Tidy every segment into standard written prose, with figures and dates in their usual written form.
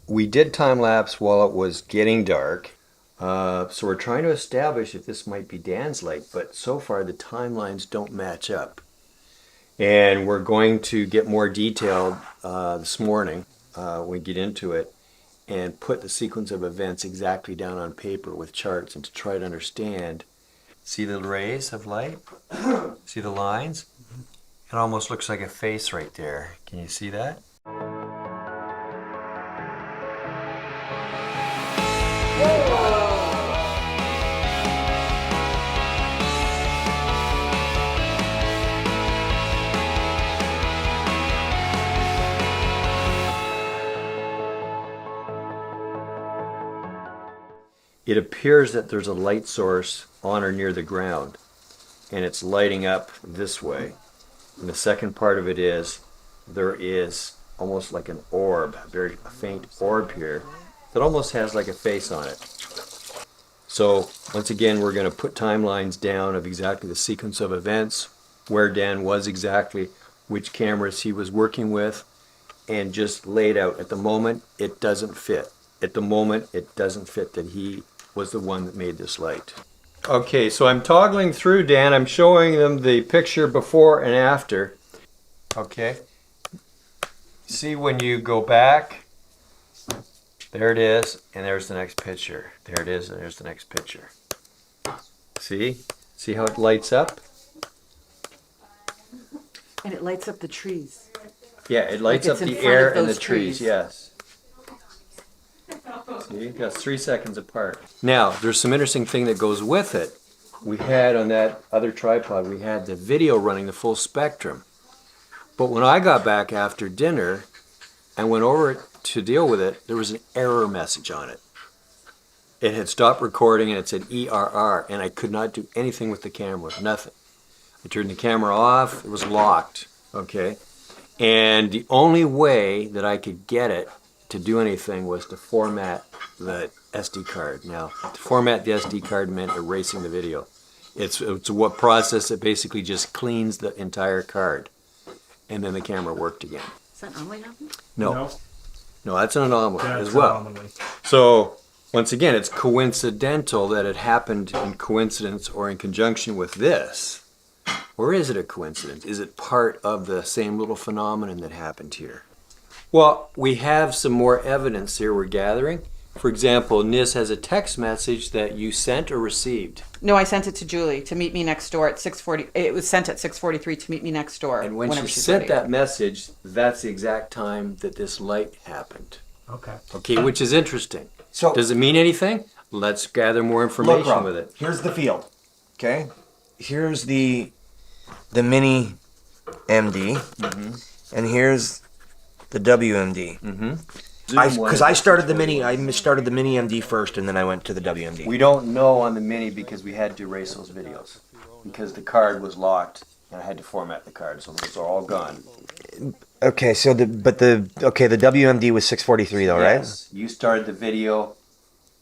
we did time lapse while it was getting dark. So we're trying to establish if this might be Dan's light, but so far the timelines don't match up. And we're going to get more detailed this morning when we get into it and put the sequence of events exactly down on paper with charts and to try to understand. See the rays of light? See the lines? It almost looks like a face right there. Can you see that? It appears that there's a light source on or near the ground, and it's lighting up this way. And the second part of it is, there is almost like an orb, a very faint orb here, that almost has like a face on it. So once again, we're going to put timelines down of exactly the sequence of events, where Dan was exactly, which cameras he was working with, and just laid out. At the moment, it doesn't fit. At the moment, it doesn't fit that he was the one that made this light. Okay, so I'm toggling through, Dan. I'm showing them the picture before and after. Okay. See when you go back, there it is, and there's the next picture. There it is, and there's the next picture. See? See how it lights up? And it lights up the trees. Yeah, it lights up the air and the trees, yes. See, that's 3 seconds apart. Now, there's some interesting thing that goes with it. We had on that other tripod, we had the video running the full spectrum. But when I got back after dinner and went over it to deal with it, there was an error message on it. It had stopped recording and it said ERR, and I could not do anything with the camera, nothing. I turned the camera off, it was locked, okay? And the only way that I could get it to do anything was to format the SD card. Now, to format the SD card meant erasing the video. It's a process that basically just cleans the entire card, and then the camera worked again. Is that normally happen? No, that's an anomaly as well. So, once again, it's coincidental that it happened in coincidence or in conjunction with this. Or is it a coincidence? Is it part of the same little phenomenon that happened here? Well, we have some more evidence here we're gathering. For example, Niss has a text message that you sent or received. No, I sent it to Julie to meet me next door at 6:40. It was sent at 6:43 to meet me next door. And when she sent that message, that's the exact time that this light happened. Okay, which is interesting. So, does it mean anything? Let's gather more information with it. Here's the field. Okay? Here's the mini MD. And here's the WMD. Because I started the mini MD first, and then I went to the WMD. We don't know on the mini because we had to erase those videos because the card was locked and I had to format the card, so those are all gone. Okay, so the WMD was 643 though, right? Yes, you started the video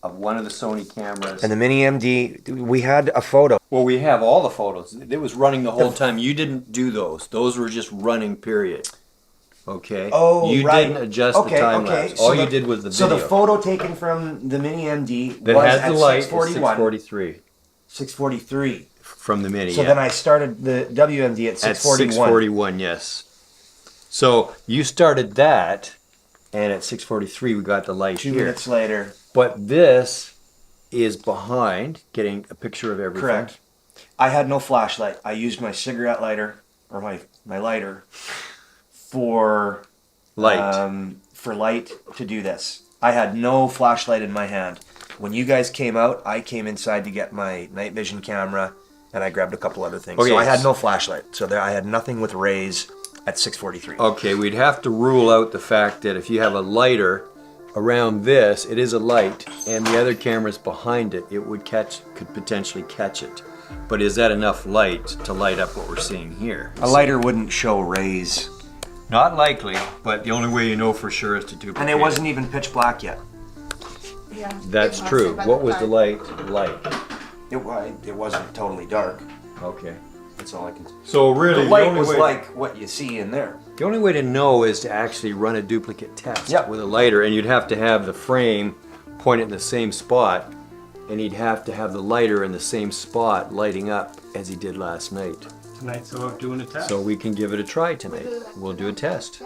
of one of the Sony cameras. And the mini MD, we had a photo. Well, we have all the photos. It was running the whole time. You didn't do those. Those were just running, period. Okay. Oh, you right. didn't adjust the time lapse. All you did was the video. So the photo taken from the mini MD that was has at the light 643. 643. From the mini. So then I started the WMD at 641. At 641, yes. So you started that, and at 643 we got the light 2 here. minutes later. But this is behind, getting a picture of everything. Correct. I had no flashlight. I used my cigarette lighter, or my lighter, for light to do this. I had no flashlight in my hand. When you guys came out, I came inside to get my night vision camera, and I grabbed a couple other things. Okay, so I had no flashlight. So I had nothing with rays at 643. Okay, we'd have to rule out the fact that if you have a lighter around this, it is a light, and the other camera's behind it, it would could potentially catch it. But is that enough light to light up what we're seeing here? A lighter wouldn't show rays. Not likely, but the only way you know for sure is to duplicate. And it wasn't even pitch black yet. Yeah. That's true. What was the light like? It wasn't totally dark. Okay. That's all I can say. So really, The light only was way, like what you see in there. The only way to know is to actually run a duplicate test Yep. with a lighter, and you'd have to have the frame pointed in the same spot, and he'd have to have the lighter in the same spot lighting up as he did last night. tonight's about doing a test. So we can give it a try tonight. We'll do a test.